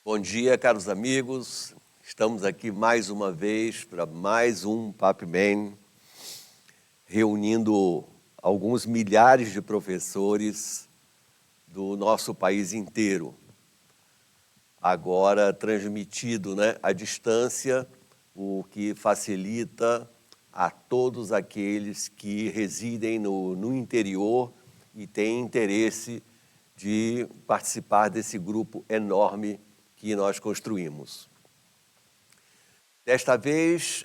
Bom dia, caros amigos. Estamos aqui mais uma vez para mais um PapMan, reunindo alguns milhares de professores do nosso país inteiro. Agora transmitido, à distância, o que facilita a todos aqueles que residem no interior e têm interesse de participar desse grupo enorme que nós construímos. Desta vez,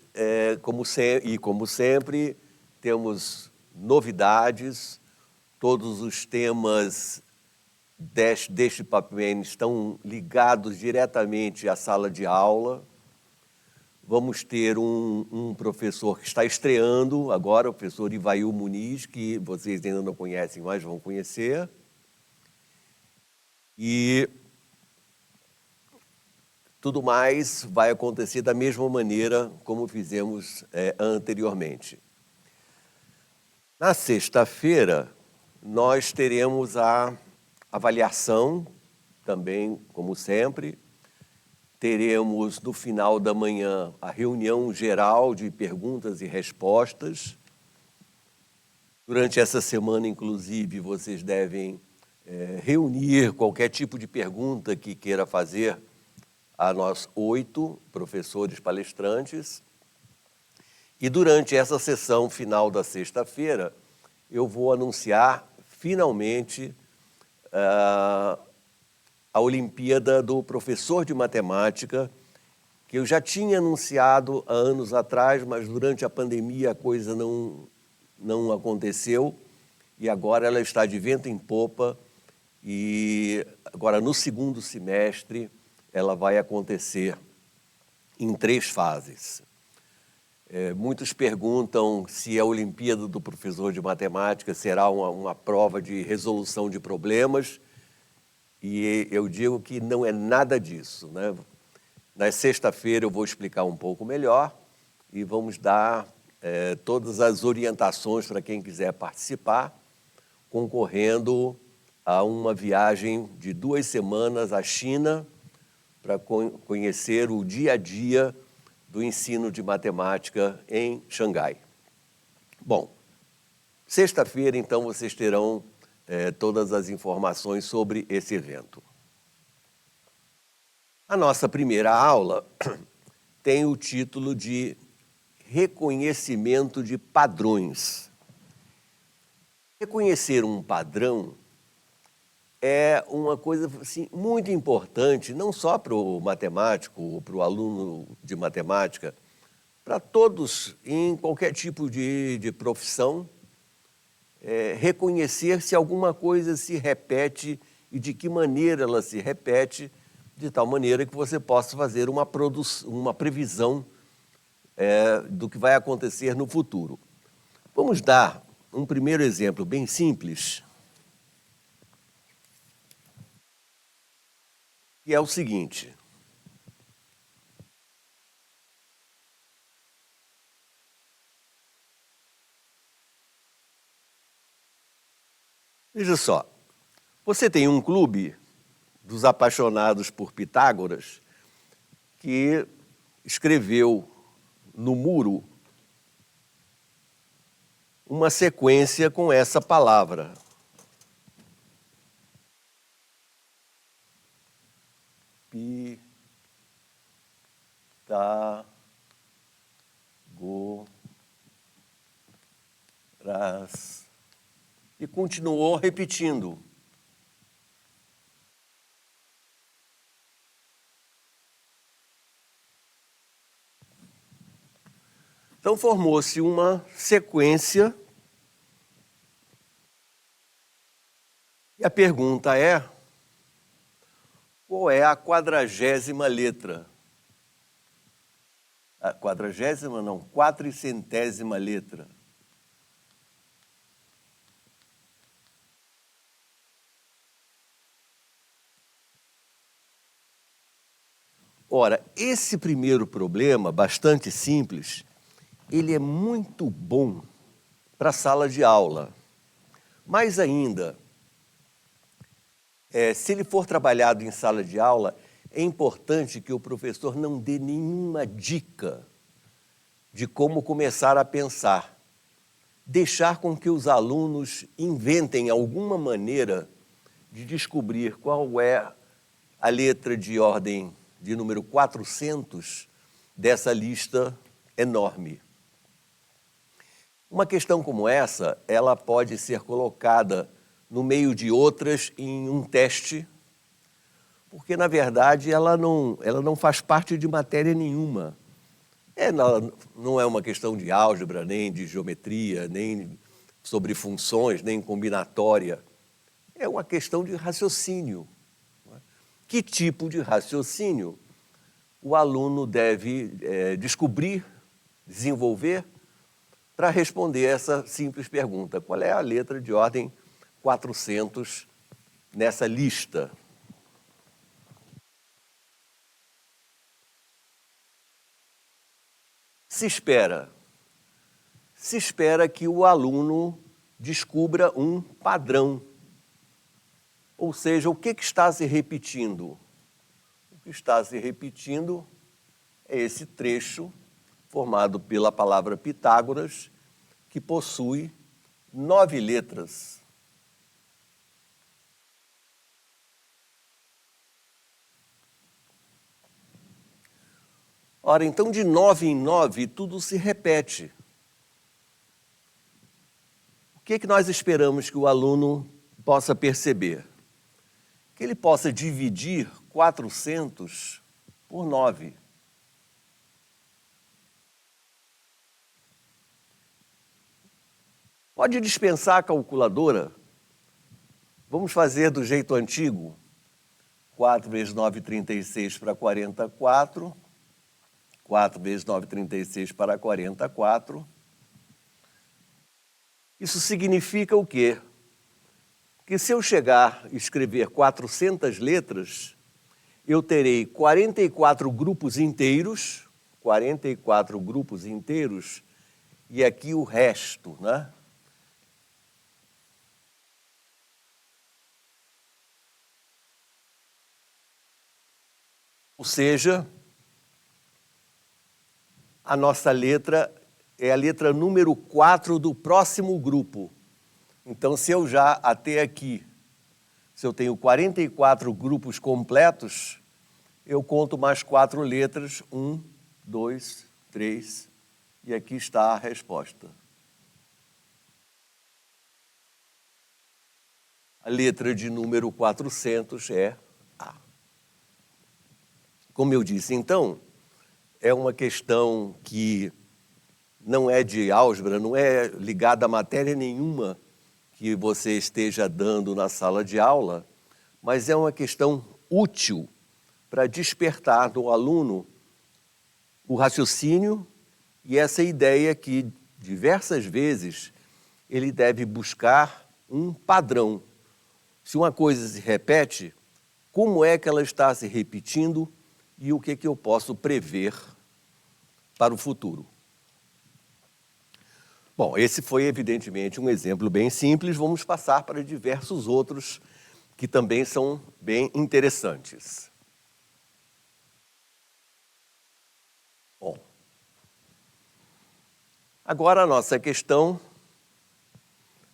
como sempre, temos novidades. Todos os temas deste PapMan estão ligados diretamente à sala de aula. Vamos ter um professor que está estreando agora, o professor Ivail Muniz, que vocês ainda não conhecem, mas vão conhecer. E tudo mais vai acontecer da mesma maneira como fizemos anteriormente. Na sexta-feira, nós teremos a avaliação, também, como sempre. Teremos, no final da manhã, a reunião geral de perguntas e respostas. Durante essa semana, inclusive, vocês devem reunir qualquer tipo de pergunta que queira fazer a nós 8 professores palestrantes. E durante essa sessão final da sexta-feira, eu vou anunciar, finalmente, a Olimpíada do Professor de Matemática, que eu já tinha anunciado há anos atrás, mas durante a pandemia a coisa não aconteceu, e agora ela está de vento em popa, e agora no segundo semestre ela vai acontecer em 3 fases. Muitos perguntam se a Olimpíada do Professor de Matemática será uma prova de resolução de problemas, e eu digo que não é nada disso, Na sexta-feira eu vou explicar um pouco melhor e vamos dar todas as orientações para quem quiser participar, concorrendo a uma viagem de 2 semanas à China, para conhecer o dia a dia do ensino de matemática em Xangai. Bom, sexta-feira, então, vocês terão todas as informações sobre esse evento. A nossa primeira aula tem o título de Reconhecimento de Padrões. Reconhecer um padrão é uma coisa assim, muito importante, não só para o matemático, para o aluno de matemática, para todos, em qualquer tipo de profissão, reconhecer se alguma coisa se repete e de que maneira ela se repete, de tal maneira que você possa fazer uma previsão do que vai acontecer no futuro. Vamos dar um primeiro exemplo bem simples, que é o seguinte. Veja só, você tem um clube dos apaixonados por Pitágoras que escreveu no muro uma sequência com essa palavra. Pitágoras. E continuou repetindo. Então formou-se uma sequência. E a pergunta é: qual é a 40ª letra? A 40ª não, 400ª letra. Ora, esse primeiro problema, bastante simples, ele é muito bom para a sala de aula. Mais ainda, se ele for trabalhado em sala de aula, é importante que o professor não dê nenhuma dica de como começar a pensar. Deixar com que os alunos inventem alguma maneira de descobrir qual é a letra de ordem de número 400 dessa lista enorme. Uma questão como essa, ela pode ser colocada no meio de outras em um teste, porque, na verdade, ela não faz parte de matéria nenhuma. Não é uma questão de álgebra, nem de geometria, nem sobre funções, nem combinatória. É uma questão de raciocínio. Que tipo de raciocínio o aluno deve descobrir, desenvolver, para responder essa simples pergunta? Qual é a letra de ordem 400 nessa lista? Se espera que o aluno descubra um padrão. Ou seja, o que está se repetindo? O que está se repetindo é esse trecho formado pela palavra Pitágoras, que possui 9 letras. Ora, então, de 9 em 9, tudo se repete. O que nós esperamos que o aluno possa perceber? Que ele possa dividir 400 por 9. Pode dispensar a calculadora. Vamos fazer do jeito antigo. 4 vezes 9, 36 para 44. 4 vezes 9, 36 para 44. Isso significa o quê? Que se eu chegar e escrever 400 letras, eu terei 44 grupos inteiros, e aqui o resto, né? Ou seja, a nossa letra é a letra número 4 do próximo grupo. Então, se eu já até aqui, se eu tenho 44 grupos completos, eu conto mais 4 letras, 1, 2, 3, e aqui está a resposta. A letra de número 400 é A. Como eu disse, então, é uma questão que não é de álgebra, não é ligada a matéria nenhuma que você esteja dando na sala de aula, mas é uma questão útil para despertar no aluno o raciocínio e essa ideia que, diversas vezes, ele deve buscar um padrão. Se uma coisa se repete, como é que ela está se repetindo e o que eu posso prever para o futuro? Bom, esse foi evidentemente um exemplo bem simples, vamos passar para diversos outros que também são bem interessantes. Bom, agora a nossa questão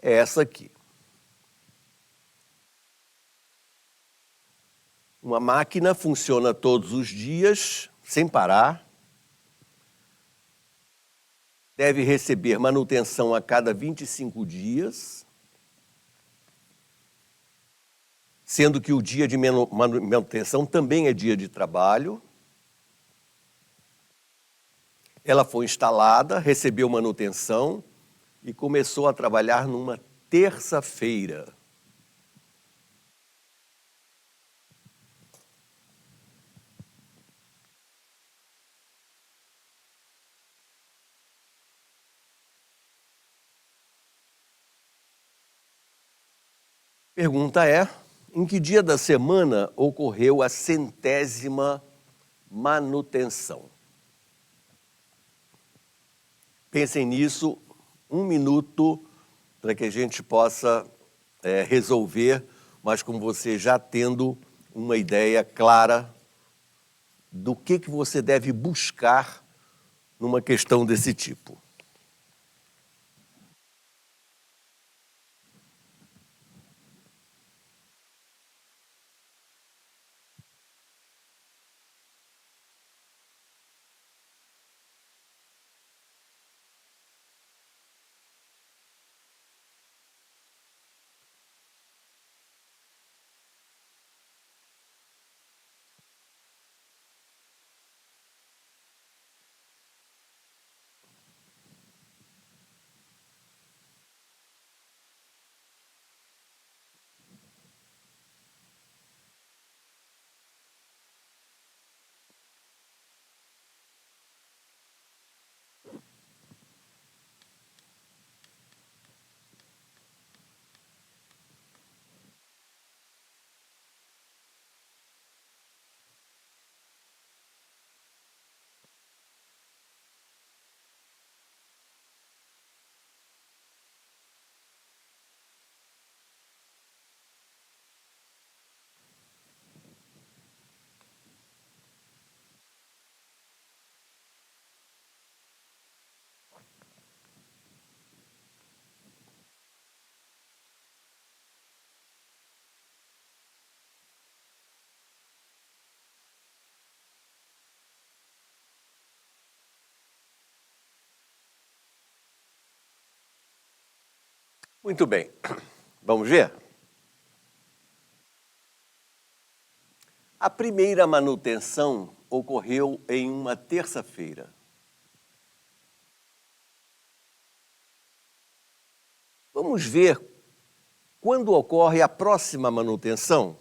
é essa aqui. Uma máquina funciona todos os dias, sem parar. Deve receber manutenção a cada 25 dias, sendo que o dia de manutenção também é dia de trabalho. Ela foi instalada, recebeu manutenção e começou a trabalhar numa terça-feira. Pergunta é, em que dia da semana ocorreu a 100ª manutenção? Pensem nisso, 1 minuto, para que a gente possa resolver, mas com você já tendo uma ideia clara do que você deve buscar numa questão desse tipo. Muito bem, vamos ver? A primeira manutenção ocorreu em uma terça-feira. Vamos ver quando ocorre a próxima manutenção?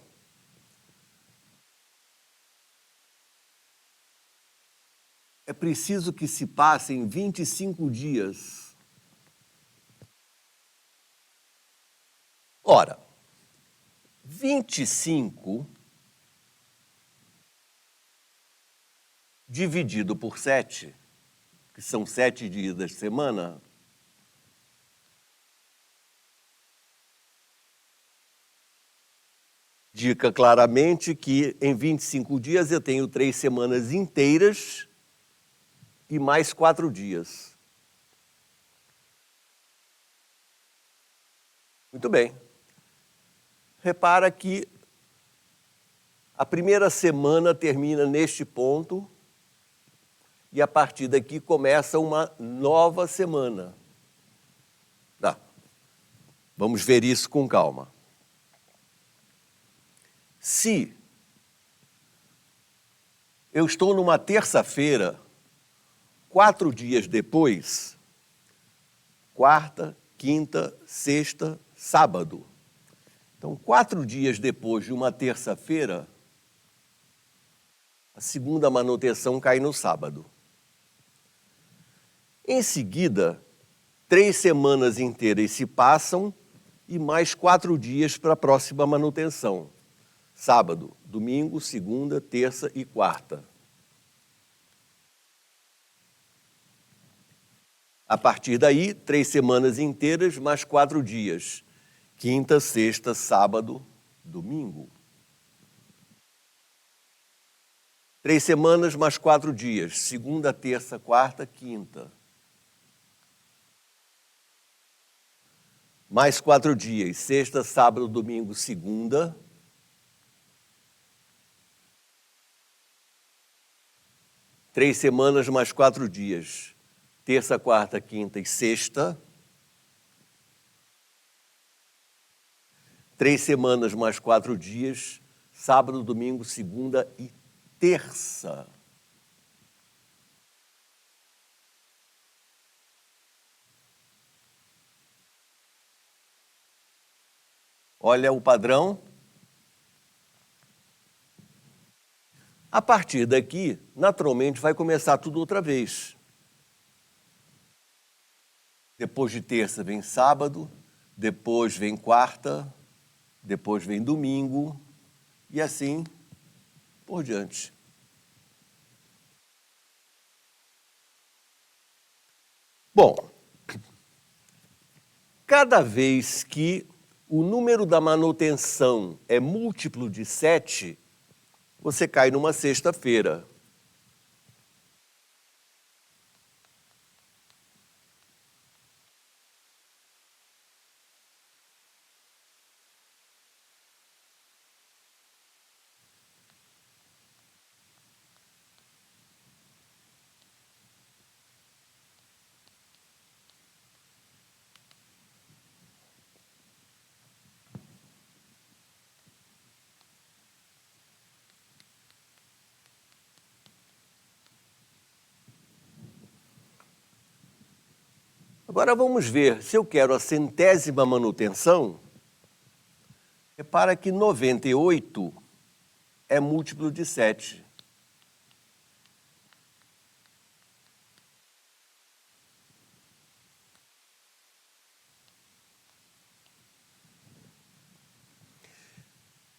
É preciso que se passem 25 dias. Ora, 25 dividido por 7, que são 7 dias da semana, indica claramente que em 25 dias eu tenho 3 semanas inteiras e mais 4 dias. Muito bem. Repara que a primeira semana termina neste ponto e a partir daqui começa uma nova semana. Tá. Vamos ver isso com calma. Se eu estou numa terça-feira, 4 dias depois, quarta, quinta, sexta, sábado. Então, 4 dias depois de uma terça-feira, a segunda manutenção cai no sábado. Em seguida, 3 semanas inteiras se passam e mais 4 dias para a próxima manutenção. Sábado, domingo, segunda, terça e quarta. A partir daí, 3 semanas inteiras mais 4 dias. Quinta, sexta, sábado, domingo. 3 semanas mais 4 dias. Segunda, terça, quarta, quinta. Mais 4 dias. Sexta, sábado, domingo, segunda. Três semanas mais 4 dias. Terça, quarta, quinta e sexta. 3 semanas mais 4 dias. Sábado, domingo, segunda e terça. Olha o padrão. A partir daqui, naturalmente, vai começar tudo outra vez. Depois de terça vem sábado, depois vem quarta, depois vem domingo e assim por diante. Bom, cada vez que o número da manutenção é múltiplo de 7, você cai numa sexta-feira. Agora vamos ver, se eu quero a centésima manutenção, repara que 98 é múltiplo de 7.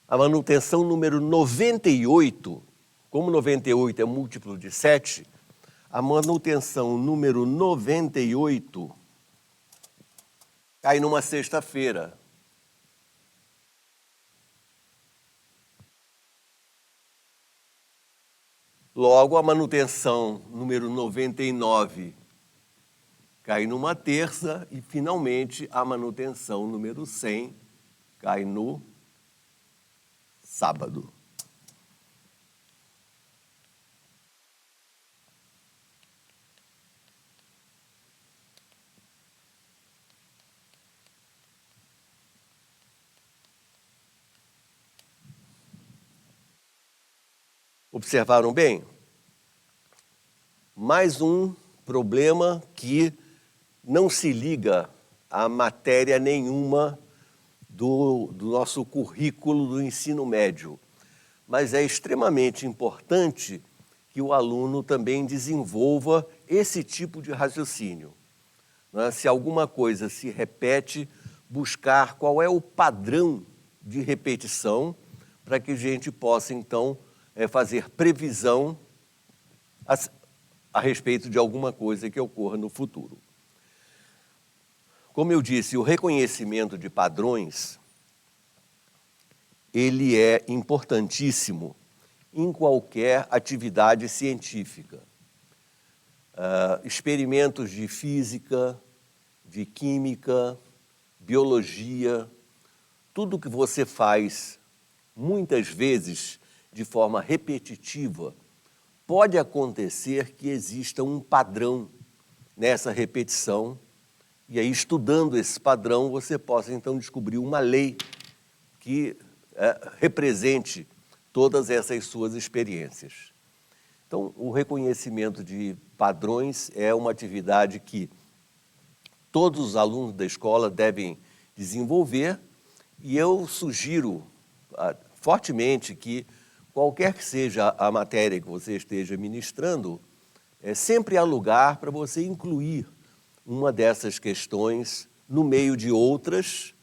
A manutenção número 98, como 98 é múltiplo de 7, a manutenção número 98 cai numa sexta-feira. Logo, a manutenção número 99 cai numa terça e, finalmente, a manutenção número 100 cai no sábado. Observaram bem? Mais um problema que não se liga a matéria nenhuma do nosso currículo do ensino médio, mas é extremamente importante que o aluno também desenvolva esse tipo de raciocínio. Né? Se alguma coisa se repete, buscar qual é o padrão de repetição para que a gente possa, então, fazer previsão a respeito de alguma coisa que ocorra no futuro. Como eu disse, o reconhecimento de padrões, ele é importantíssimo em qualquer atividade científica. Experimentos de física, de química, biologia, tudo que você faz muitas vezes de forma repetitiva, pode acontecer que exista um padrão nessa repetição, e aí, estudando esse padrão, você possa, então, descobrir uma lei que represente todas essas suas experiências. Então, o reconhecimento de padrões é uma atividade que todos os alunos da escola devem desenvolver, e eu sugiro fortemente que qualquer que seja a matéria que você esteja ministrando, sempre há lugar para você incluir uma dessas questões no meio de outras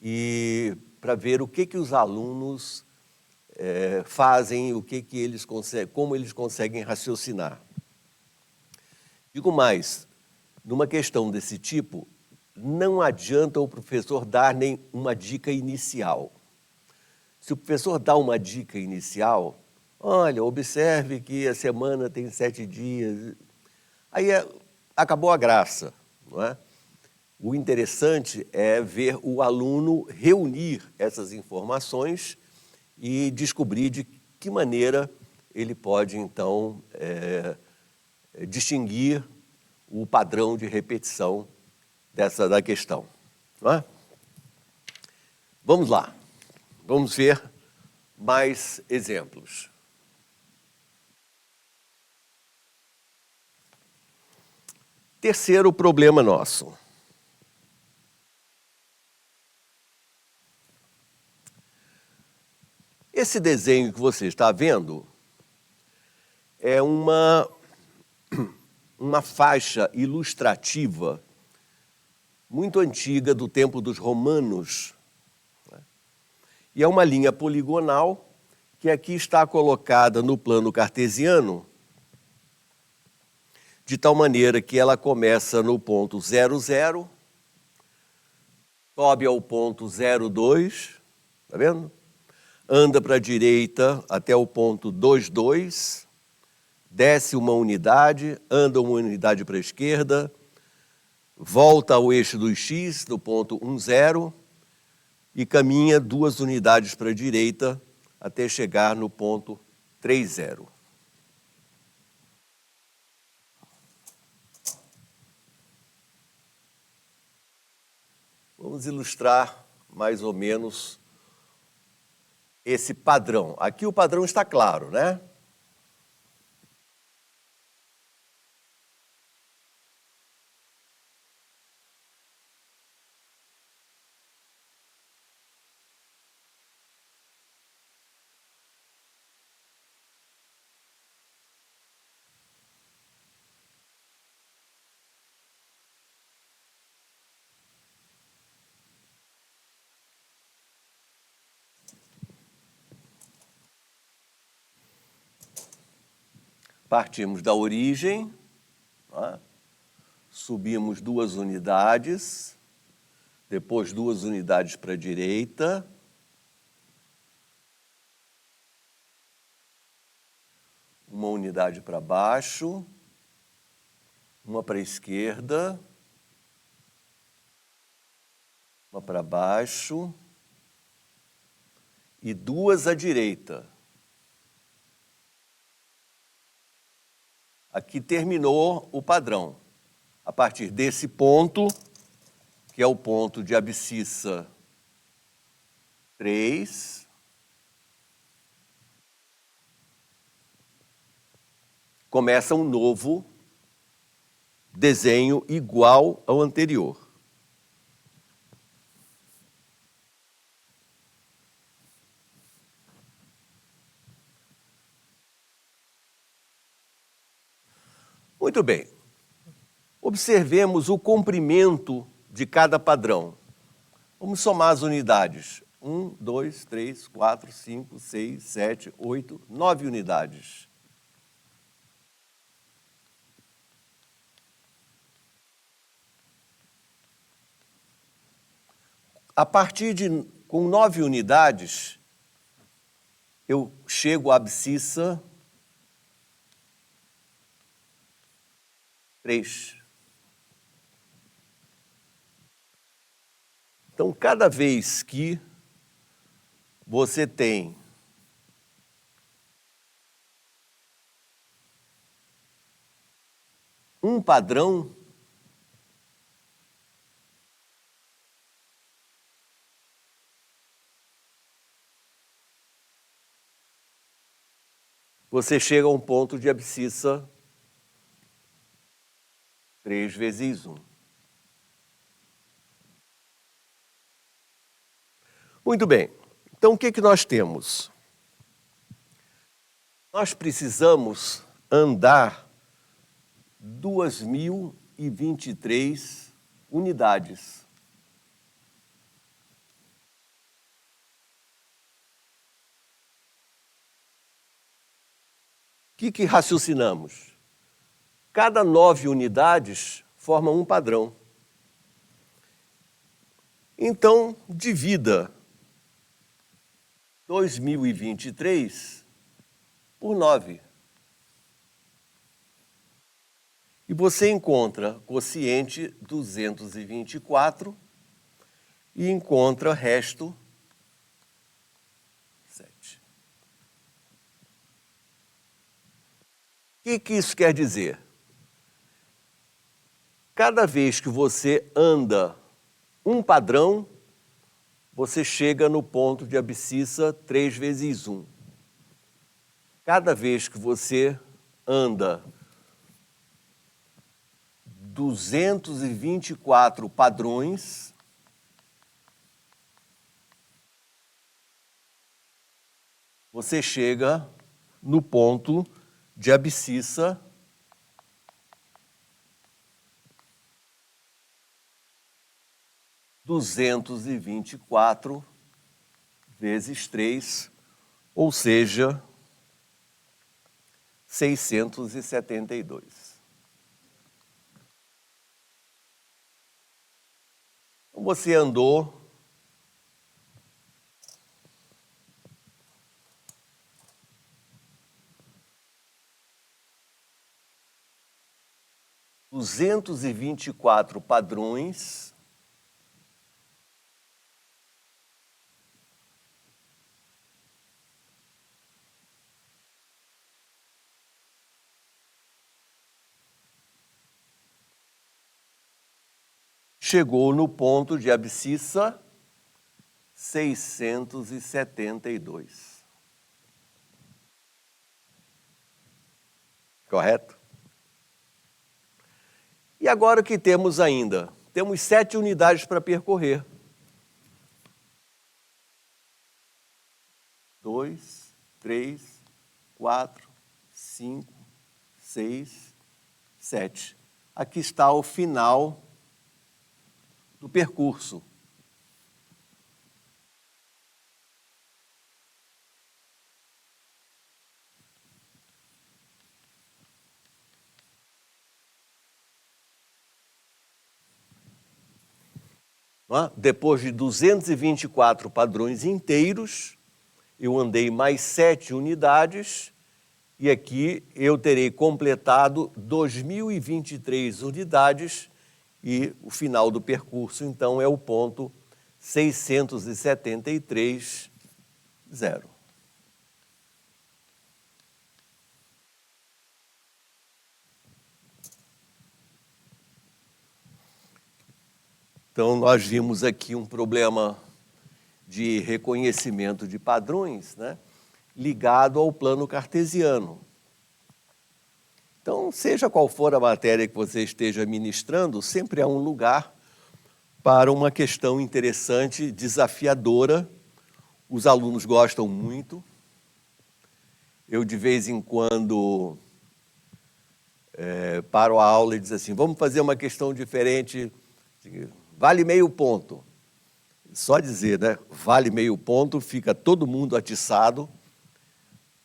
e para ver o que os alunos fazem, o que eles conseguem, como eles conseguem raciocinar. Digo mais, numa questão desse tipo, não adianta o professor dar nem uma dica inicial. Se o professor dá uma dica inicial, olha, observe que a semana tem 7 dias, aí acabou a graça, não é? O interessante é ver o aluno reunir essas informações e descobrir de que maneira ele pode, então, distinguir o padrão de repetição da questão. Não é? Vamos lá. Vamos ver mais exemplos. Terceiro problema nosso. Esse desenho que você está vendo é uma faixa ilustrativa muito antiga do tempo dos romanos. E é uma linha poligonal que aqui está colocada no plano cartesiano, de tal maneira que ela começa no ponto 0, 0, sobe ao ponto 0, 2, está vendo? Anda para a direita até o ponto 2, 2, desce uma unidade, anda uma unidade para a esquerda, volta ao eixo do X, no ponto 1, 0, e caminha 2 unidades para a direita até chegar no ponto 3, 0. Vamos ilustrar mais ou menos esse padrão. Aqui o padrão está claro, né? Partimos da origem, tá? Subimos 2 unidades, depois 2 unidades para a direita, uma unidade para baixo, uma para a esquerda, uma para baixo e 2 à direita. Aqui terminou o padrão. A partir desse ponto, que é o ponto de abscissa 3, começa um novo desenho igual ao anterior. Muito bem. Observemos o comprimento de cada padrão. Vamos somar as unidades. 1, 2, 3, 4, 5, 6, 7, 8, 9 unidades. Com 9 unidades, eu chego à abscissa 3. Então, cada vez que você tem um padrão, você chega a um ponto de abscissa 3 vezes 1. Muito bem. Então, o que nós temos? Nós precisamos andar 2.023 unidades. O que raciocinamos? Cada 9 unidades forma um padrão. Então, divida 2.023 por 9. E você encontra quociente 224 e encontra resto 7. O que isso quer dizer? Cada vez que você anda um padrão, você chega no ponto de abscissa 3 vezes 1. Cada vez que você anda 224 padrões, você chega no ponto de abscissa 224 vezes 3, ou seja, 672. Então, você andou 224 padrões chegou no ponto de abscissa 672. Correto? E agora o que temos ainda? Temos 7 unidades para percorrer. 2, 3, 4, 5, 6, 7. Aqui está o final do percurso. não é? Depois de 224 padrões inteiros, eu andei mais 7 unidades e aqui eu terei completado 2.023 unidades e o final do percurso, então, é o ponto 673, 0. Então, nós vimos aqui um problema de reconhecimento de padrões, né, ligado ao plano cartesiano. Então, seja qual for a matéria que você esteja ministrando, sempre há um lugar para uma questão interessante, desafiadora. Os alunos gostam muito. Eu, de vez em quando, paro a aula e diz assim, vamos fazer uma questão diferente, vale meio ponto. Só dizer, né, vale meio ponto, fica todo mundo atiçado.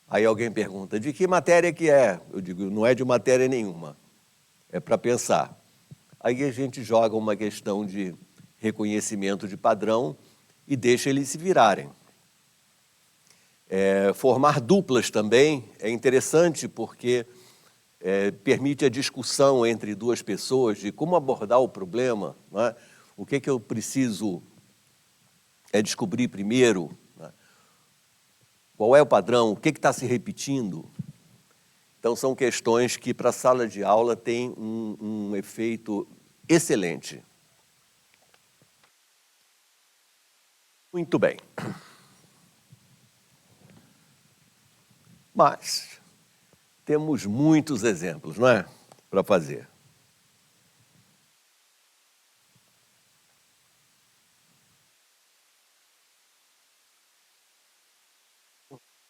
Aí alguém pergunta, de que matéria que é? Eu digo, não é de matéria nenhuma, é para pensar. Aí a gente joga uma questão de reconhecimento de padrão e deixa eles se virarem. Formar duplas também é interessante porque permite a discussão entre duas pessoas de como abordar o problema, né? O que eu preciso descobrir primeiro, né? Qual é o padrão, o que está se repetindo. Então, são questões que, para a sala de aula, têm um efeito excelente. Muito bem. Mas temos muitos exemplos, não é? Para fazer.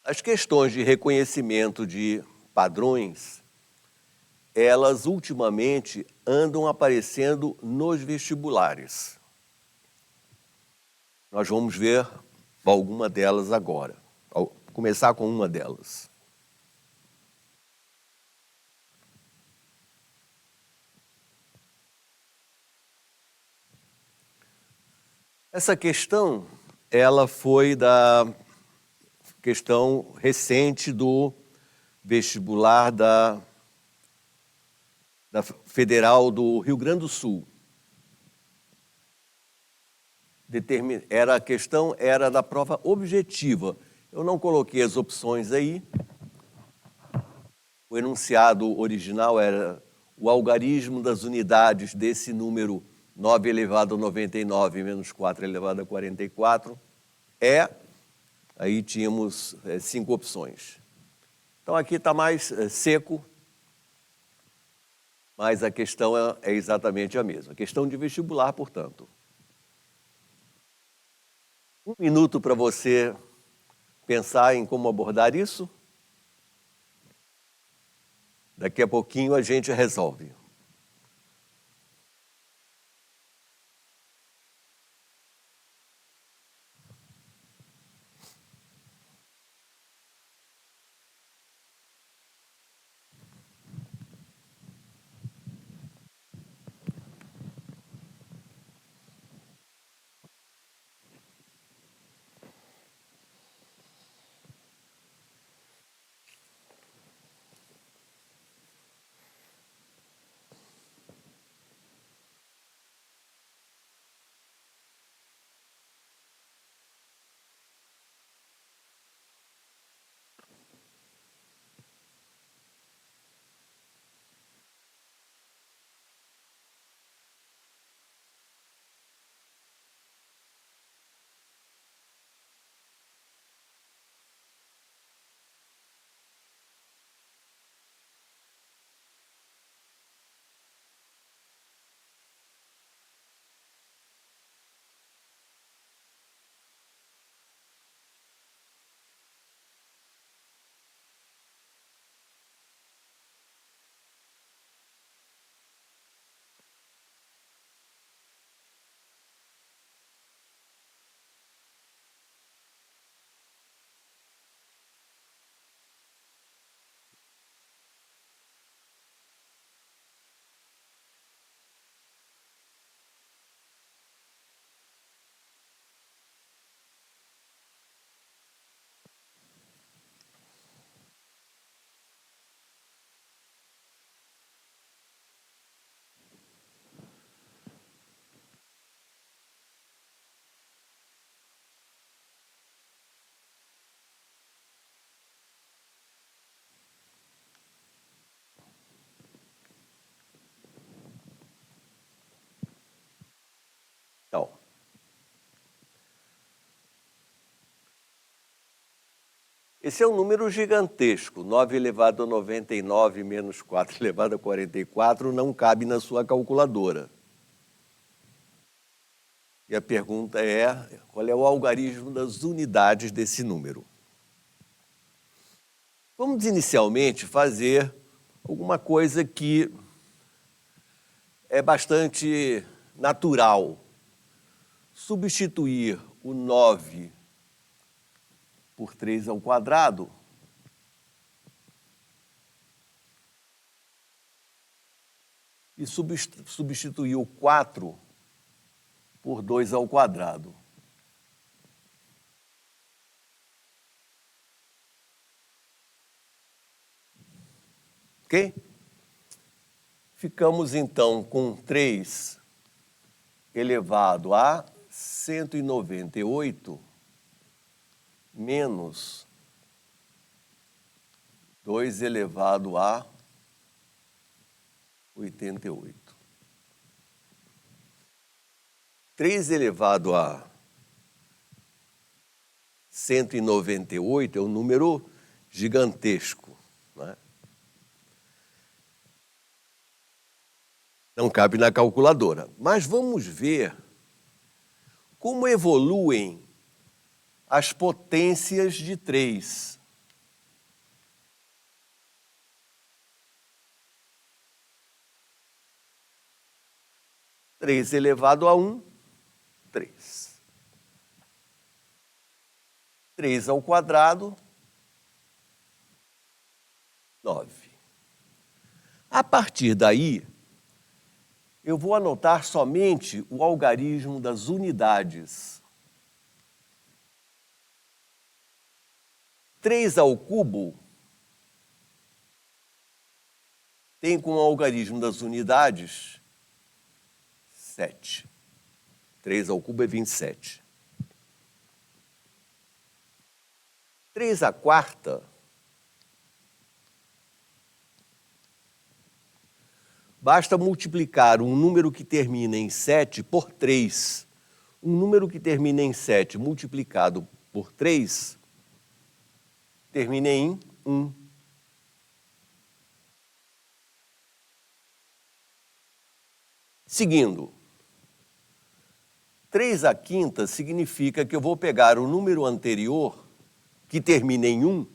As questões de reconhecimento de padrões, elas ultimamente andam aparecendo nos vestibulares. Nós vamos ver alguma delas agora. Vou começar com uma delas. Essa questão, ela foi da questão recente do vestibular da Federal do Rio Grande do Sul. A questão era da prova objetiva. Eu não coloquei as opções aí. O enunciado original era o algarismo das unidades desse número 9 elevado a 99 menos 4 elevado a 44 aí tínhamos 5 opções. Então aqui está mais seco, mas a questão é exatamente a mesma. Questão de vestibular, portanto. 1 minuto para você pensar em como abordar isso. Daqui a pouquinho a gente resolve. Esse é um número gigantesco, 9 elevado a 99 menos 4 elevado a 44 não cabe na sua calculadora. E a pergunta é, qual é o algarismo das unidades desse número? Vamos inicialmente fazer alguma coisa que é bastante natural. Substituir o 9 por 3 ao quadrado e substituir o 4 por 2 ao quadrado. Ok? Ficamos, então, com 3 elevado a 198 menos 2 elevado a 88. 3 elevado a 198 é um número gigantesco, né? Não cabe na calculadora. Mas vamos ver como evoluem as potências de 3. Três elevado a 1, 3. 3 ao quadrado, 9. A partir daí, eu vou anotar somente o algarismo das unidades. 3 ao cubo tem como algarismo das unidades 7. 3 ao cubo é 27. 3 à quarta basta multiplicar um número que termina em 7 por 3. Um número que termina em 7 multiplicado por 3 termina em 1. Seguindo, 3 à quinta significa que eu vou pegar o número anterior, que termina em 1,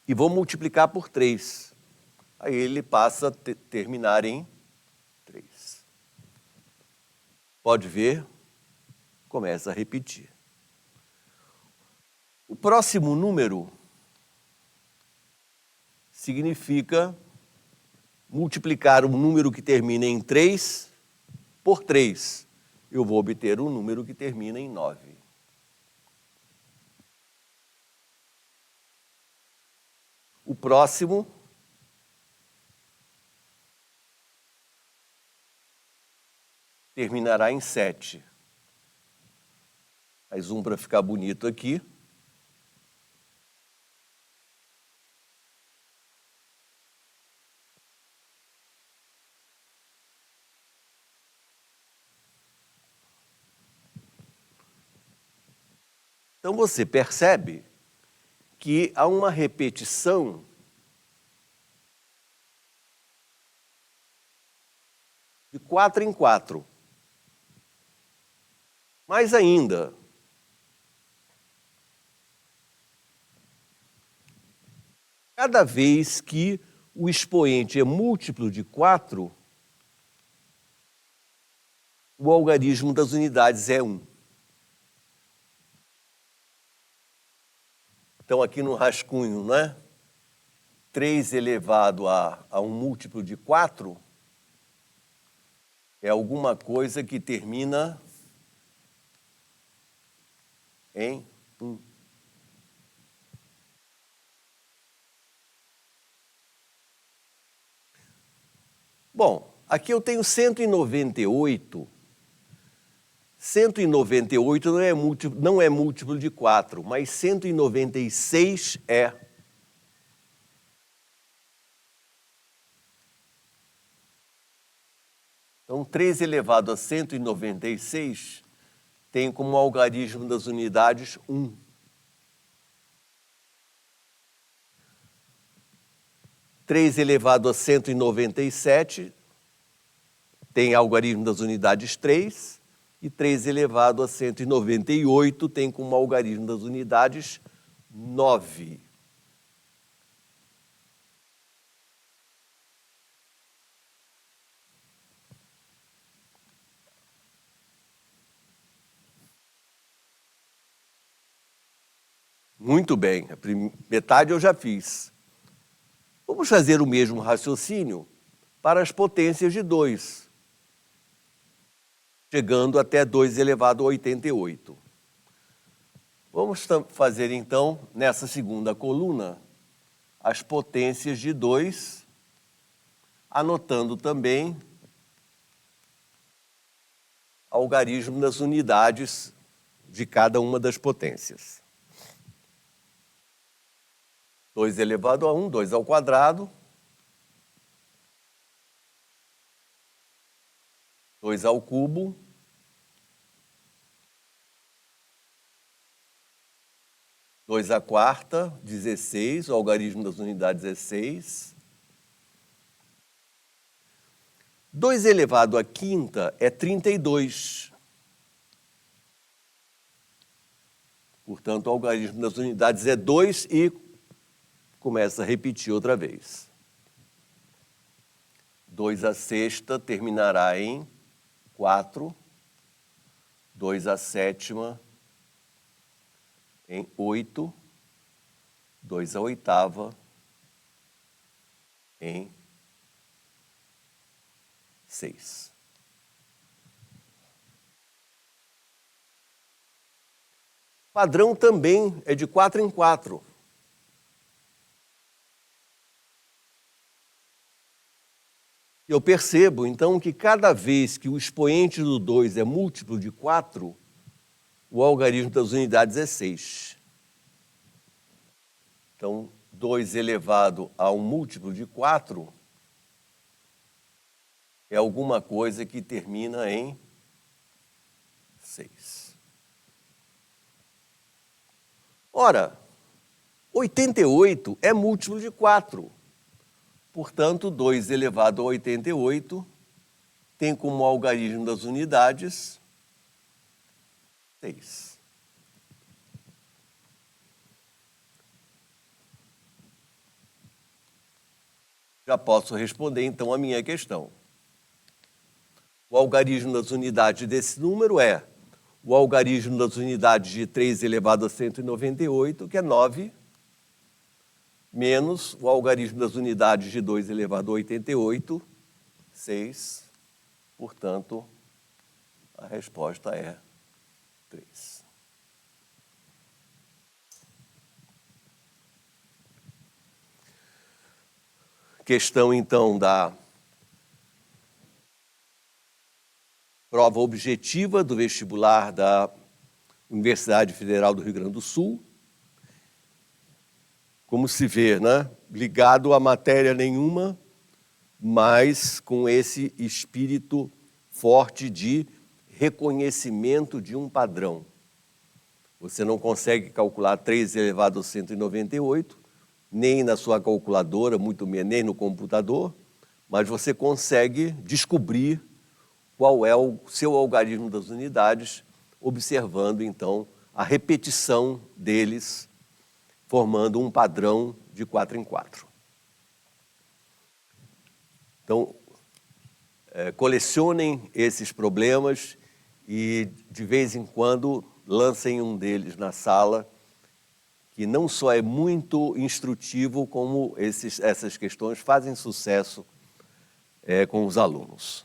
e vou multiplicar por 3. Aí ele passa a terminar em 3. Pode ver? Começa a repetir. O próximo número significa multiplicar um número que termina em 3 por 3. Eu vou obter um número que termina em 9. O próximo terminará em 7. Mais um para ficar bonito aqui. Então você percebe que há uma repetição de 4 em 4. Mais ainda, cada vez que o expoente é múltiplo de 4, o algarismo das unidades é 1. Então, aqui no rascunho, né? 3 elevado a um múltiplo de 4 é alguma coisa que termina em 1. Bom, aqui eu tenho 198. 198 não é múltiplo de 4, mas 196 é. Então, 3 elevado a 196 tem como algarismo das unidades 1. 3 elevado a 197 tem algarismo das unidades 3, e 3 elevado a 198 tem como algarismo das unidades 9. Muito bem, a metade eu já fiz. Vamos fazer o mesmo raciocínio para as potências de 2, chegando até 2 elevado a 88. Vamos fazer, então, nessa segunda coluna, as potências de 2, anotando também algarismo das unidades de cada uma das potências. 2 elevado a 1, 2 ao quadrado. 2 ao cubo. 2 à quarta, 16, o algarismo das unidades é 6. 2 elevado à quinta é 32. Portanto, o algarismo das unidades é 2 e começa a repetir outra vez. 2 à sexta terminará em 4. 2 à sétima em 8. 2 à oitava em 6. Padrão também é de 4 em 4. Eu percebo, então, que cada vez que o expoente do 2 é múltiplo de 4, o algarismo das unidades é 6. Então, 2 elevado a um múltiplo de 4 é alguma coisa que termina em 6. Ora, 88 é múltiplo de 4. Portanto, 2 elevado a 88 tem como algarismo das unidades 6. Já posso responder, então, a minha questão. O algarismo das unidades desse número é o algarismo das unidades de 3 elevado a 198, que é 9, menos o algarismo das unidades de 2 elevado a 88, 6. Portanto, a resposta é 3. Questão, então, da prova objetiva do vestibular da Universidade Federal do Rio Grande do Sul. Como se vê, né? Ligado a matéria nenhuma, mas com esse espírito forte de reconhecimento de um padrão. Você não consegue calcular 3 elevado a 198, nem na sua calculadora, muito menos nem no computador, mas você consegue descobrir qual é o seu algarismo das unidades, observando, então, a repetição deles, formando um padrão de 4 em 4. Então, colecionem esses problemas e, de vez em quando, lancem um deles na sala, que não só é muito instrutivo, como essas questões fazem sucesso com os alunos.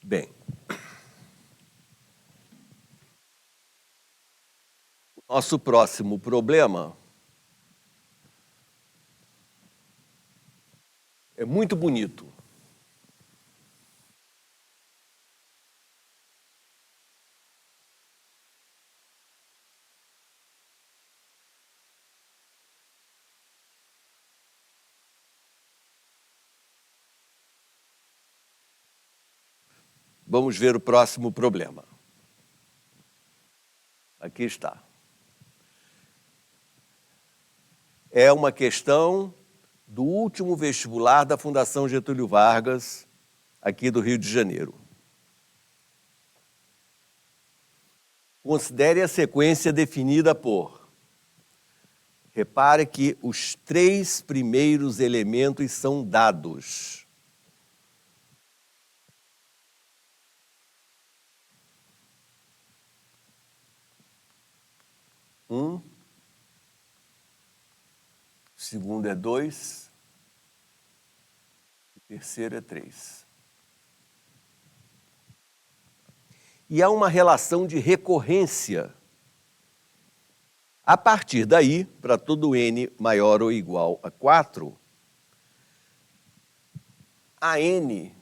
Bem, nosso próximo problema é muito bonito. Vamos ver o próximo problema. Aqui está. É uma questão do último vestibular da Fundação Getúlio Vargas, aqui do Rio de Janeiro. Considere a sequência definida por... Repare que os 3 primeiros elementos são dados. O segundo é 2, o terceiro é 3. E há uma relação de recorrência. A partir daí, para todo n maior ou igual a 4, a n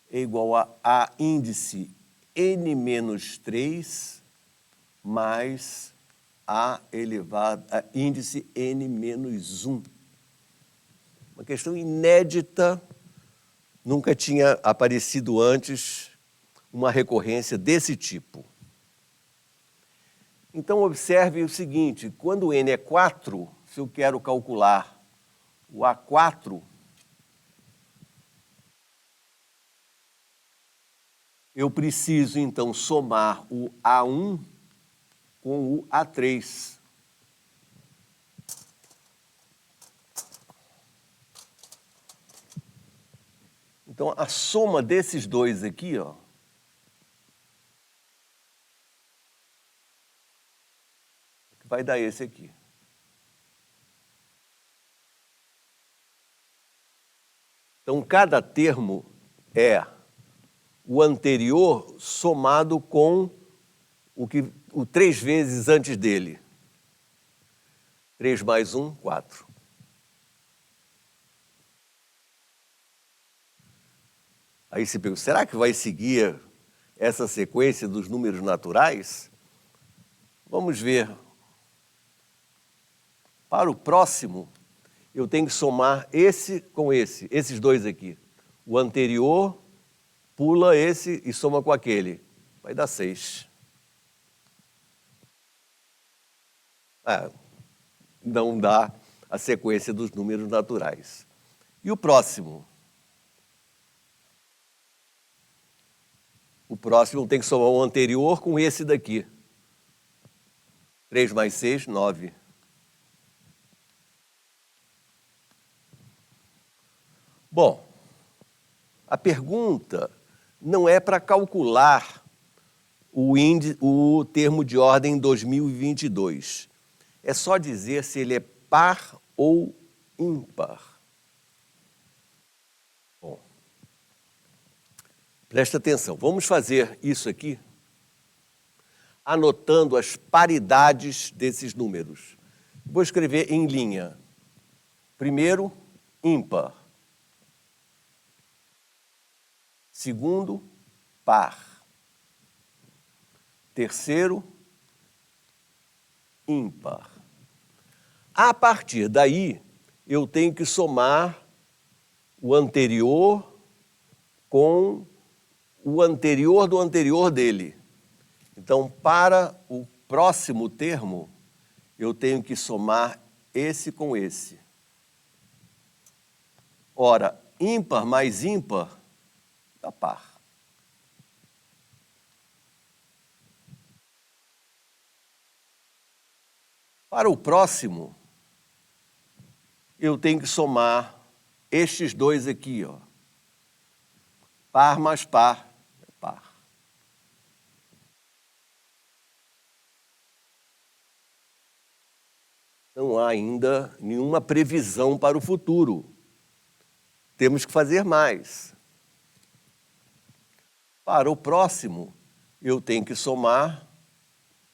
é igual a índice n menos 3 mais a índice n menos 1. Uma questão inédita, nunca tinha aparecido antes uma recorrência desse tipo. Então, observe o seguinte, quando n é 4, se eu quero calcular o A4, eu preciso, então, somar o A1 com o A3. Então, a soma desses dois aqui, ó, vai dar esse aqui. Então, cada termo é o anterior somado com o 3 vezes antes dele. 3 mais 1, 4. Aí se pergunta, será que vai seguir essa sequência dos números naturais? Vamos ver. Para o próximo, eu tenho que somar esse com esse, esses dois aqui. O anterior pula esse e soma com aquele. Vai dar 6. Não dá a sequência dos números naturais. E o próximo? O próximo tem que somar o anterior com esse daqui. 3 mais 6, 9. Bom, a pergunta não é para calcular o termo de ordem 2022. É só dizer se ele é par ou ímpar. Bom, presta atenção. Vamos fazer isso aqui, anotando as paridades desses números. Vou escrever em linha. Primeiro, ímpar. Segundo, par. Terceiro, ímpar. A partir daí, eu tenho que somar o anterior com o anterior do anterior dele. Então, para o próximo termo, eu tenho que somar esse com esse. Ora, ímpar mais ímpar dá par. Para o próximo, eu tenho que somar estes dois aqui, ó. Par mais par é par. Não há ainda nenhuma previsão para o futuro. Temos que fazer mais. Para o próximo, eu tenho que somar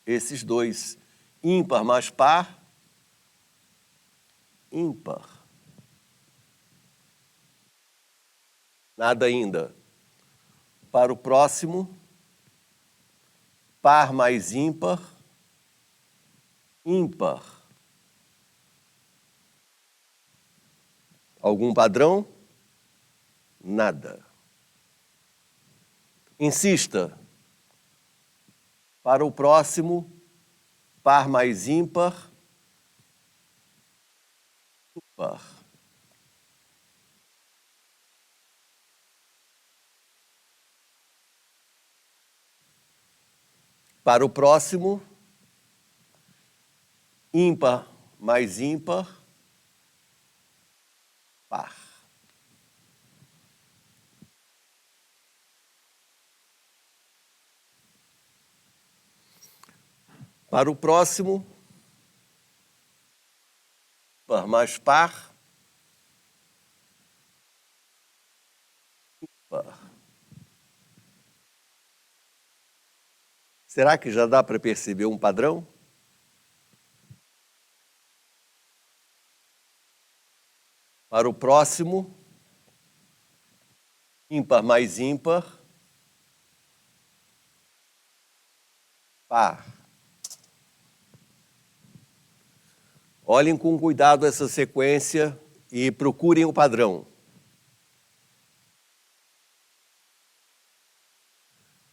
esses dois. Ímpar mais par, ímpar. Nada ainda. Para o próximo, par mais ímpar, ímpar. Algum padrão? Nada. Insista. Para o próximo, par mais ímpar, ímpar. Para o próximo, ímpar mais ímpar, par. Para o próximo, ímpar mais par, ímpar. Será que já dá para perceber um padrão? Para o próximo, ímpar mais ímpar, par. Olhem com cuidado essa sequência e procurem o padrão.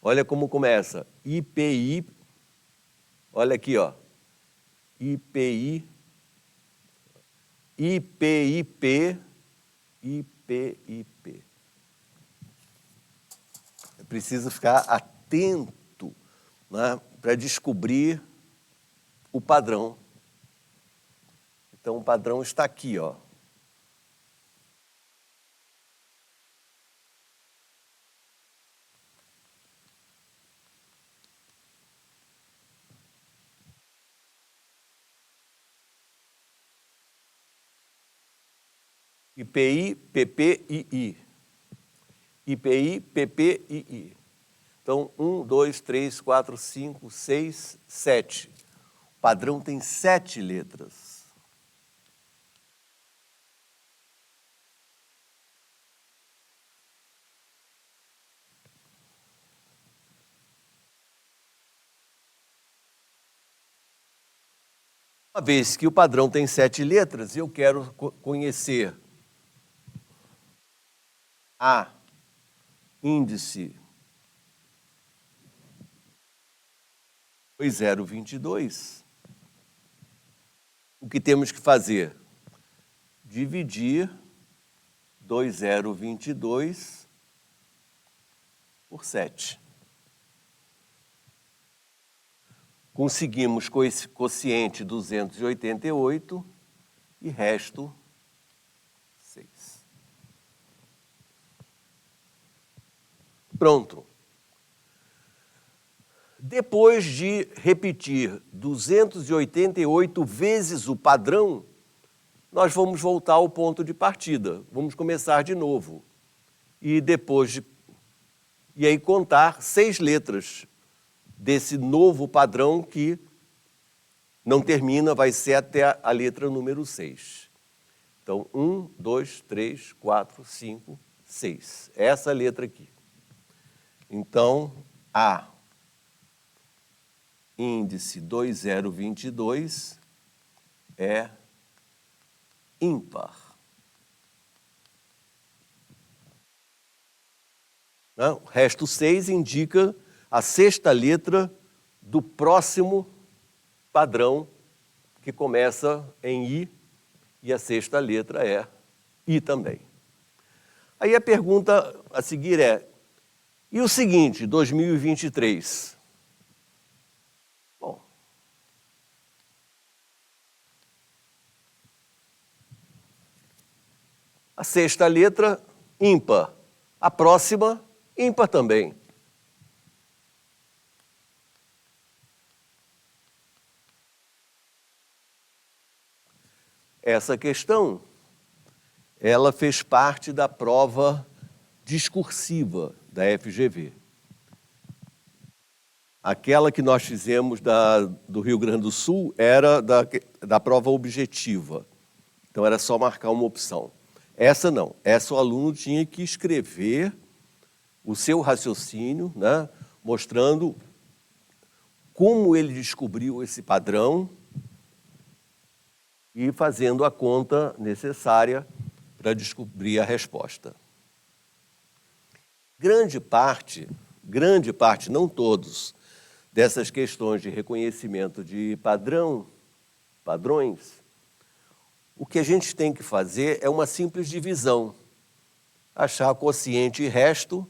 Olha como começa. IPI, olha aqui, ó. IPI, IPIP, IPIP. É preciso ficar atento, né, para descobrir o padrão. Então, o padrão está aqui, ó. IPI, PP, II. IPI, PP, II. Então, 1, 2, 3, 4, 5, 6, 7. O padrão tem 7 letras. Uma vez que o padrão tem 7 letras, eu quero conhecer a índice 2022. O que temos que fazer? Dividir 2022 por 7. Conseguimos quociente 288 e resto 6. Pronto. Depois de repetir 288 vezes o padrão, nós vamos voltar ao ponto de partida. Vamos começar de novo. E aí contar 6 letras desse novo padrão que não termina, vai ser até a letra número 6. Então, 1, 2, 3, 4, 5, 6. Essa letra aqui. Então, A, índice 2022, é ímpar. O resto 6 indica a 6ª letra do próximo padrão, que começa em I, e a 6ª letra é I também. Aí a pergunta a seguir é, e o seguinte, 2023? Bom, a 6ª letra, ímpar. A próxima, ímpar também. Essa questão, ela fez parte da prova discursiva da FGV. Aquela que nós fizemos do Rio Grande do Sul era da prova objetiva. Então, era só marcar uma opção. Essa não. Essa o aluno tinha que escrever o seu raciocínio, né, mostrando como ele descobriu esse padrão e fazendo a conta necessária para descobrir a resposta. Grande parte, não todos, dessas questões de reconhecimento de padrões, o que a gente tem que fazer é uma simples divisão. Achar quociente e resto.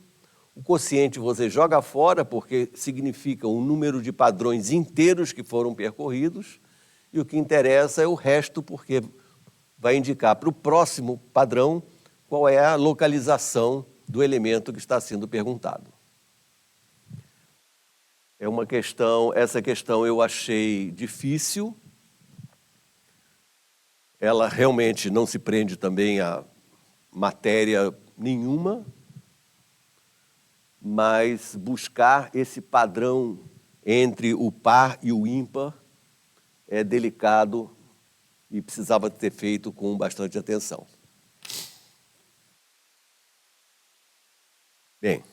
O quociente você joga fora, porque significa um número de padrões inteiros que foram percorridos, e o que interessa é o resto, porque vai indicar para o próximo padrão qual é a localização do elemento que está sendo perguntado. Essa questão eu achei difícil. Ela realmente não se prende também a matéria nenhuma, mas buscar esse padrão entre o par e o ímpar é delicado e precisava ter feito com bastante atenção. Bem,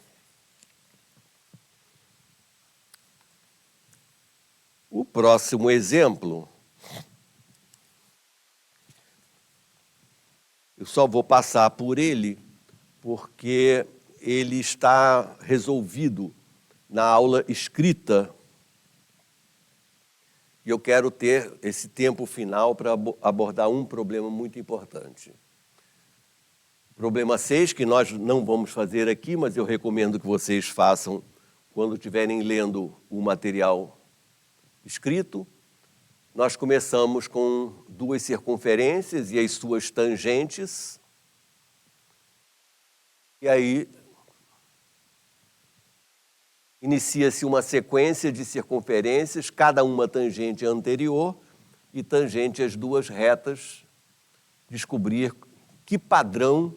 o próximo exemplo, eu só vou passar por ele porque ele está resolvido na aula escrita e eu quero ter esse tempo final para abordar um problema muito importante. Problema 6, que nós não vamos fazer aqui, mas eu recomendo que vocês façam quando estiverem lendo o material escrito. Nós começamos com duas circunferências e as suas tangentes. E aí inicia-se uma sequência de circunferências, cada uma tangente à anterior e tangente às duas retas, descobrir que padrão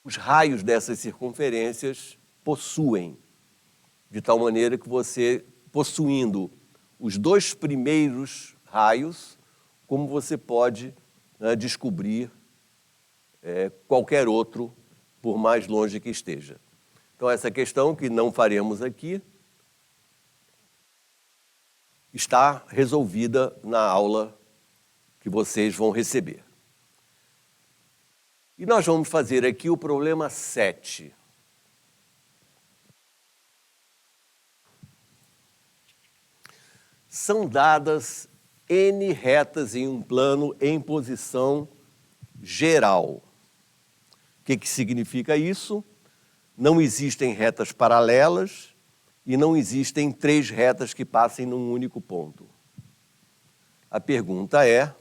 os raios dessas circunferências possuem, de tal maneira que você, possuindo os dois primeiros raios, como você pode descobrir qualquer outro, por mais longe que esteja. Então, essa questão, que não faremos aqui, está resolvida na aula que vocês vão receber. E nós vamos fazer aqui o problema 7. São dadas N retas em um plano em posição geral. O que significa isso? Não existem retas paralelas e não existem três retas que passem num único ponto. A pergunta é: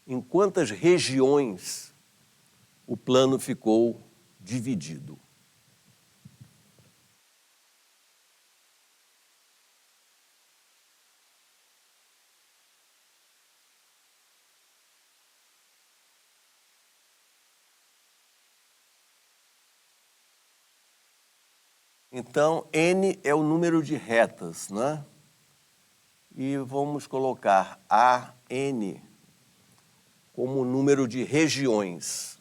em quantas regiões o plano ficou dividido? Então, N é o número de retas, né? E vamos colocar AN como número de regiões.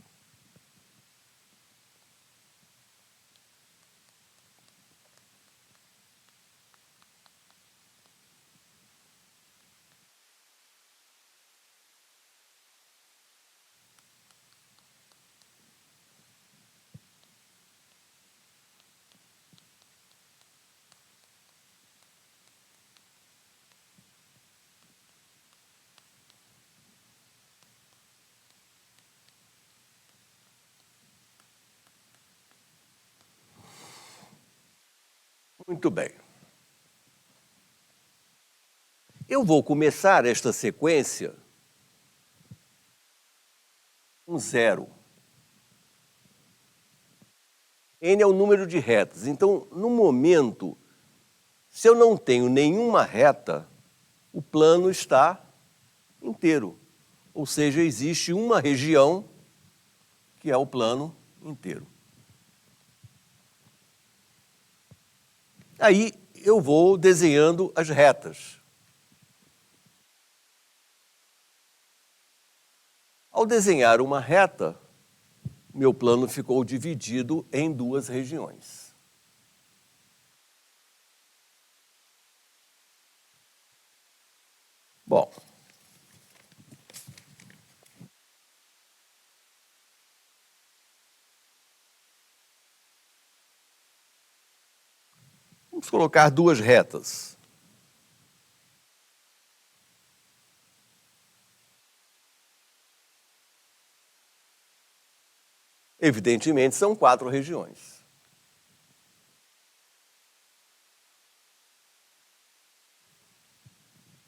Muito bem. Eu vou começar esta sequência com 0. N é o número de retas. Então, no momento, se eu não tenho nenhuma reta, o plano está inteiro. Ou seja, existe uma região que é o plano inteiro. Aí eu vou desenhando as retas. Ao desenhar uma reta, meu plano ficou dividido em duas regiões. Bom, Vamos colocar duas retas. Evidentemente, são 4 regiões.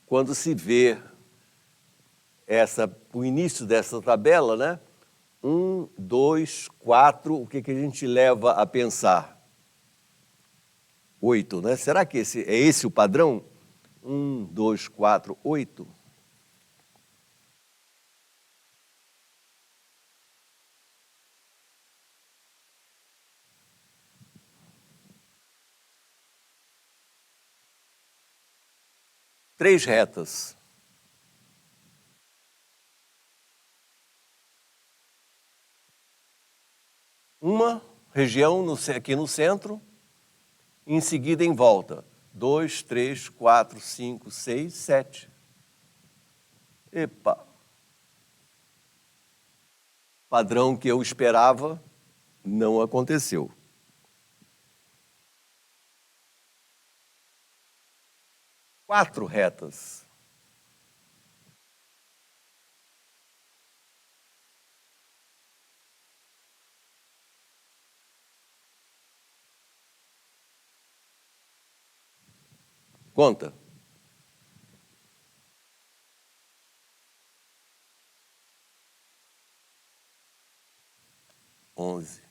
Quando se vê o início dessa tabela, né? 1, 2, 4, o que a gente leva a pensar? 8, né? Será que é esse o padrão? 1, 2, 4, 8? Três retas. Uma região aqui no centro, em seguida em volta. 2, 3, 4, 5, 6, 7. Epa! Padrão que eu esperava não aconteceu. Quatro retas. Conta. 11.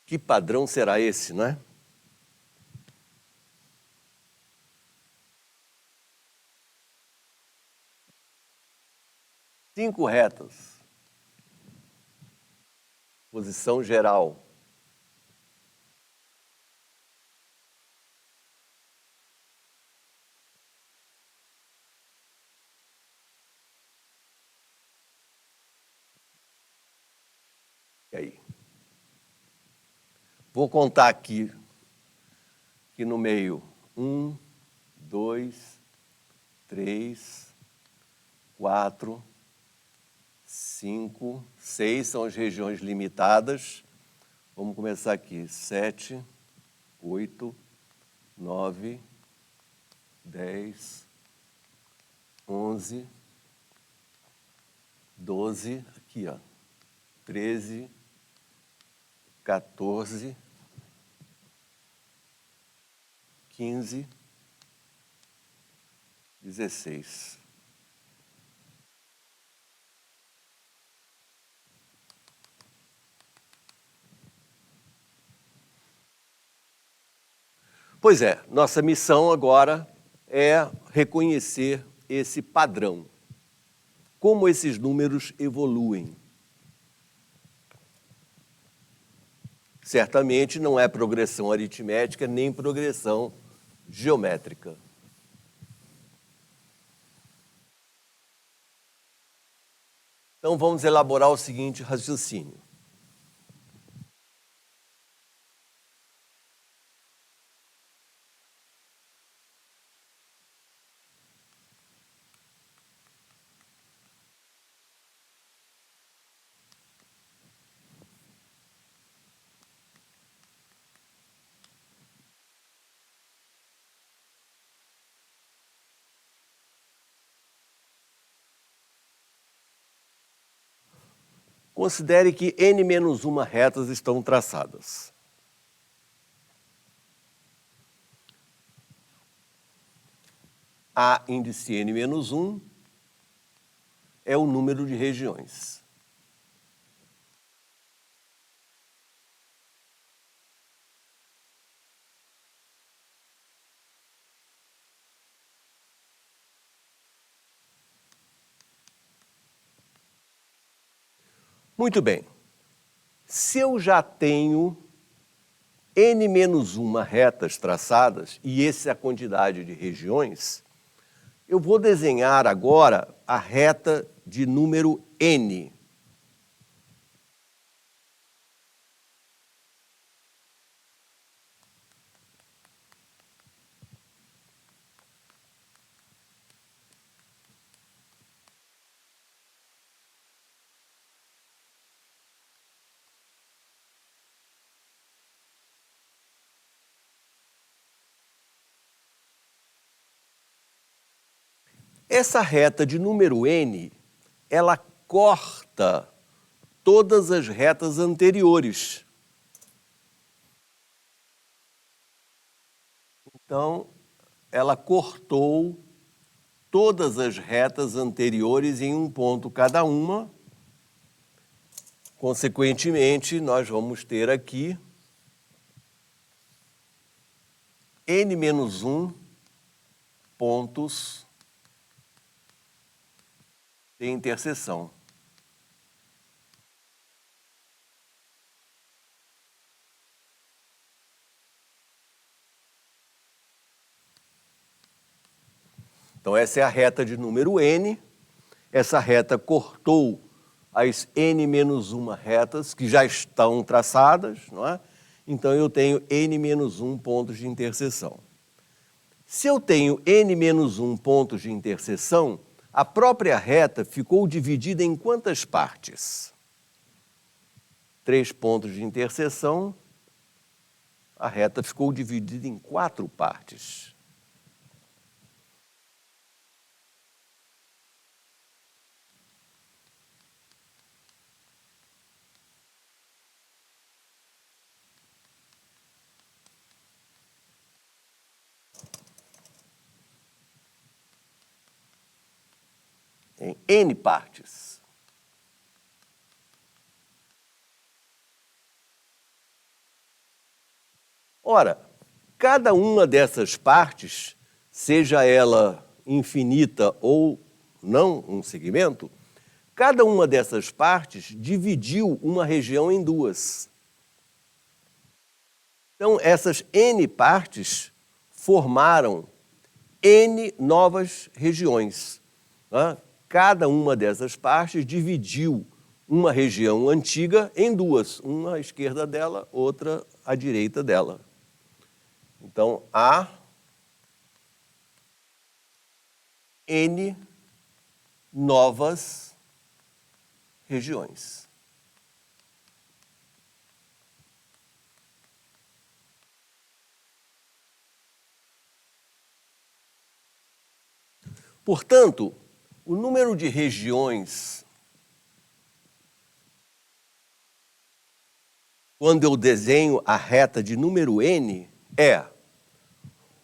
Que padrão será esse, não é? Cinco retas. Posição geral. E aí? Vou contar aqui no meio. 1, 2, 3, 4, 5, 6 são as regiões limitadas. Vamos começar aqui. 7, 8, 9, 10, 11, 12, aqui, ó. 13, 14, 15, 16. Pois é, nossa missão agora é reconhecer esse padrão. Como esses números evoluem. Certamente não é progressão aritmética nem progressão geométrica. Então vamos elaborar o seguinte raciocínio. Considere que n-1 retas estão traçadas. A índice n-1 é o número de regiões. Muito bem. Se eu já tenho n-1 retas traçadas, e essa é a quantidade de regiões, eu vou desenhar agora a reta de número n. Essa reta de número n, ela corta todas as retas anteriores. Então, ela cortou todas as retas anteriores em um ponto cada uma. Consequentemente, nós vamos ter aqui n-1 pontos de interseção. Então, essa é a reta de número n. Essa reta cortou as n-1 retas que já estão traçadas, não é? Então, eu tenho n-1 pontos de interseção. Se eu tenho n-1 pontos de interseção, a própria reta ficou dividida em quantas partes? 3 pontos de interseção, a reta ficou dividida em 4 partes. Em N partes. Ora, cada uma dessas partes, seja ela infinita ou não um segmento, cada uma dessas partes dividiu uma região em duas. Então, essas N partes formaram N novas regiões. Né? Cada uma dessas partes dividiu uma região antiga em duas, uma à esquerda dela, outra à direita dela. Então, há N novas regiões. Portanto, o número de regiões, quando eu desenho a reta de número n, é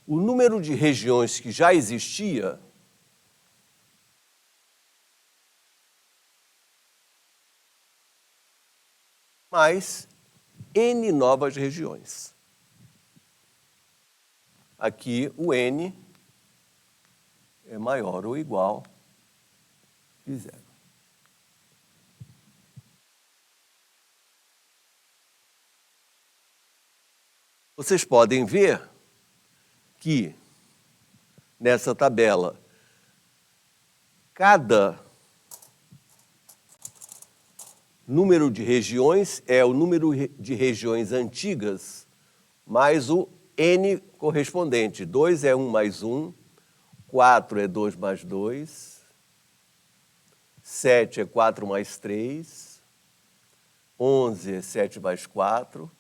o número de regiões que já existia mais n novas regiões. Aqui o n é maior ou igual de 0. Vocês podem ver que nessa tabela cada número de regiões é o número de regiões antigas mais o n correspondente. 2 é 1 mais 1, 4 é 2 mais 2, 7 é 4 mais 3, 11 é 7 mais 4,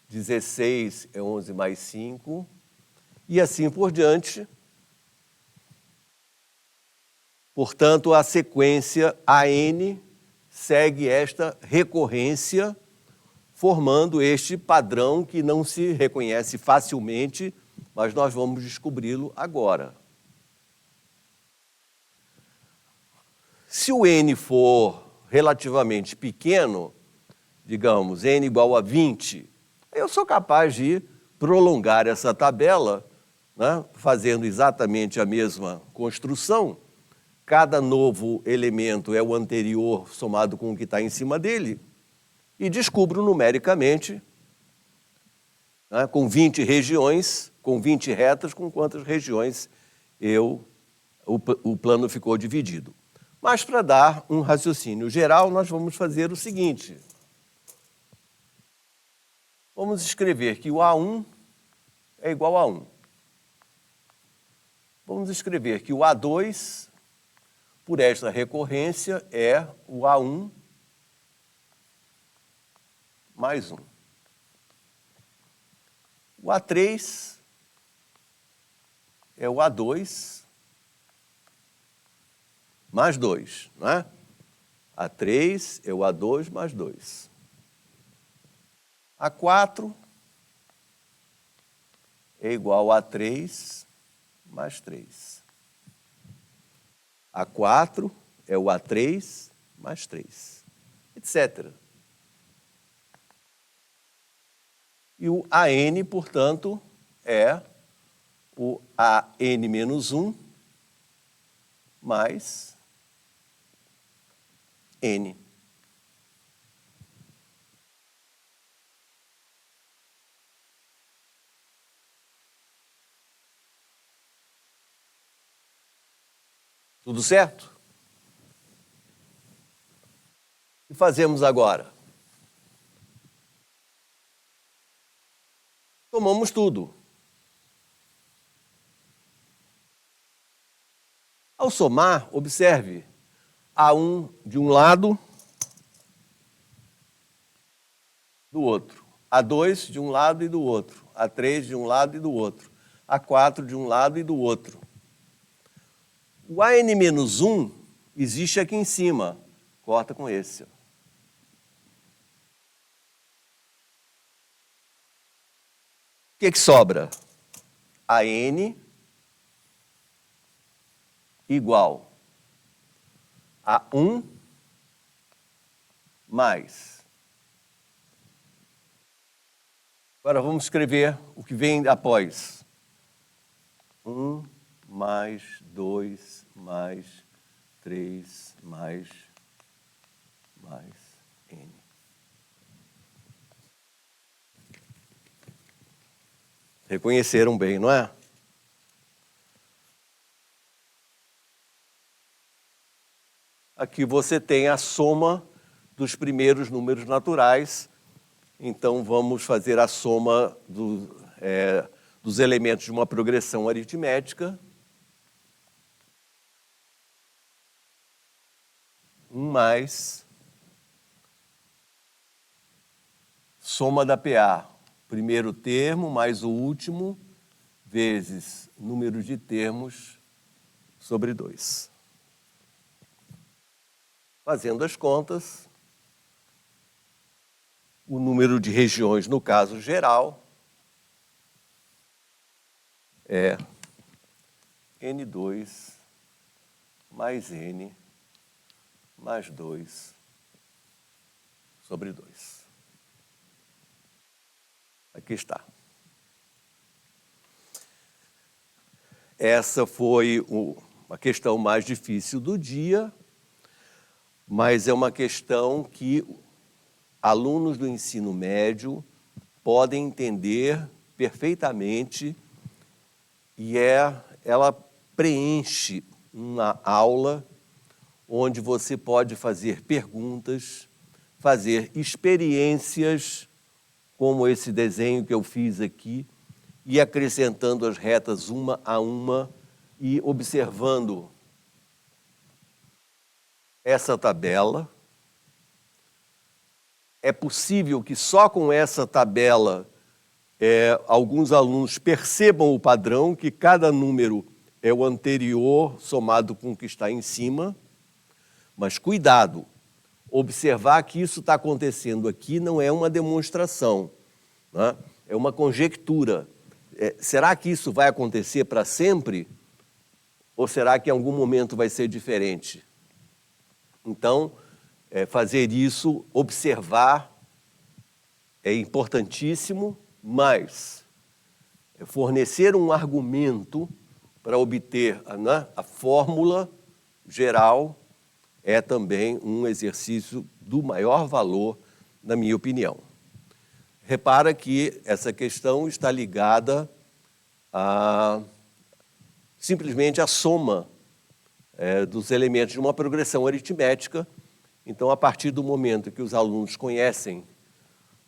16 é 11 mais 5, e assim por diante. Portanto, a sequência AN segue esta recorrência, formando este padrão que não se reconhece facilmente, mas nós vamos descobri-lo agora. Se o n for relativamente pequeno, digamos, n igual a 20, eu sou capaz de prolongar essa tabela, né, fazendo exatamente a mesma construção. Cada novo elemento é o anterior somado com o que está em cima dele, e descubro numericamente, né, com 20 regiões, com 20 retas, com quantas regiões o plano ficou dividido. Mas, para dar um raciocínio geral, nós vamos fazer o seguinte. Vamos escrever que o A1 é igual a 1. Vamos escrever que o A2, por esta recorrência, é o A1 mais 1. O A3 é o A2 mais 2, não é? A3 é o A2 mais 2. A4 é igual a A3 mais 3. A4 é o A3 mais 3, etc. E o AN, portanto, é o AN menos 1 mais N. Tudo certo? O que fazemos agora? Tomamos tudo. Ao somar, observe, A1 de um lado, do outro. A2 de um lado e do outro. A3 de um lado e do outro. A4 de um lado e do outro. O AN-1 existe aqui em cima. Corta com esse. O que sobra? AN igual a 1 mais. Agora vamos escrever o que vem após. 1 mais 2 mais 3 mais N. Reconheceram bem, não é? Aqui você tem a soma dos primeiros números naturais. Então, vamos fazer a soma dos elementos de uma progressão aritmética. 1 mais soma da PA. Primeiro termo mais o último, vezes número de termos sobre 2. Fazendo as contas, o número de regiões, no caso geral, é N2 mais N mais 2 sobre 2. Aqui está. Essa foi a questão mais difícil do dia, mas é uma questão que alunos do ensino médio podem entender perfeitamente e ela preenche uma aula onde você pode fazer perguntas, fazer experiências, como esse desenho que eu fiz aqui, e acrescentando as retas uma a uma e observando essa tabela. É possível que só com essa tabela alguns alunos percebam o padrão, que cada número é o anterior somado com o que está em cima. Mas cuidado, observar que isso está acontecendo aqui não é uma demonstração, né? É uma conjectura. Será que isso vai acontecer para sempre? Ou será que em algum momento vai ser diferente? Então, fazer isso, observar, é importantíssimo, mas fornecer um argumento para obter a fórmula geral é também um exercício do maior valor, na minha opinião. Repara que essa questão está ligada simplesmente à soma dos elementos de uma progressão aritmética. Então, a partir do momento que os alunos conhecem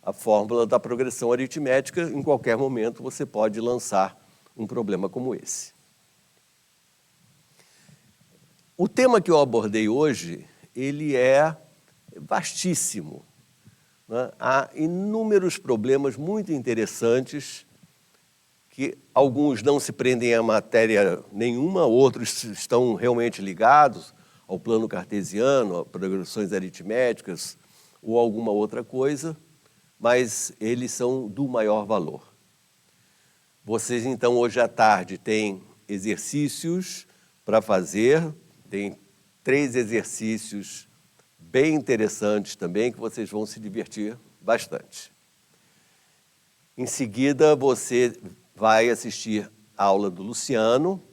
a fórmula da progressão aritmética, em qualquer momento você pode lançar um problema como esse. O tema que eu abordei hoje, ele é vastíssimo, né? Há inúmeros problemas muito interessantes, que alguns não se prendem a matéria nenhuma, outros estão realmente ligados, ao plano cartesiano, a progressões aritméticas ou alguma outra coisa, mas eles são do maior valor. Vocês, então, hoje à tarde têm exercícios para fazer, tem 3 exercícios bem interessantes também, que vocês vão se divertir bastante. Em seguida, você vai assistir a aula do Luciano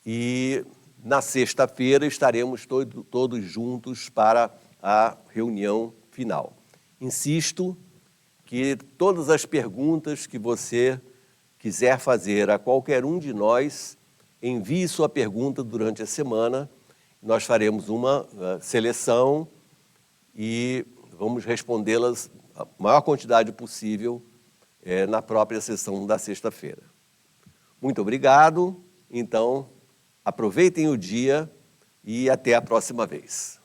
e na sexta-feira estaremos todos juntos para a reunião final. Insisto que todas as perguntas que você quiser fazer a qualquer um de nós, envie sua pergunta durante a semana. Nós faremos uma seleção e vamos respondê-las a maior quantidade possível na própria sessão da sexta-feira. Muito obrigado. Então, aproveitem o dia e até a próxima vez.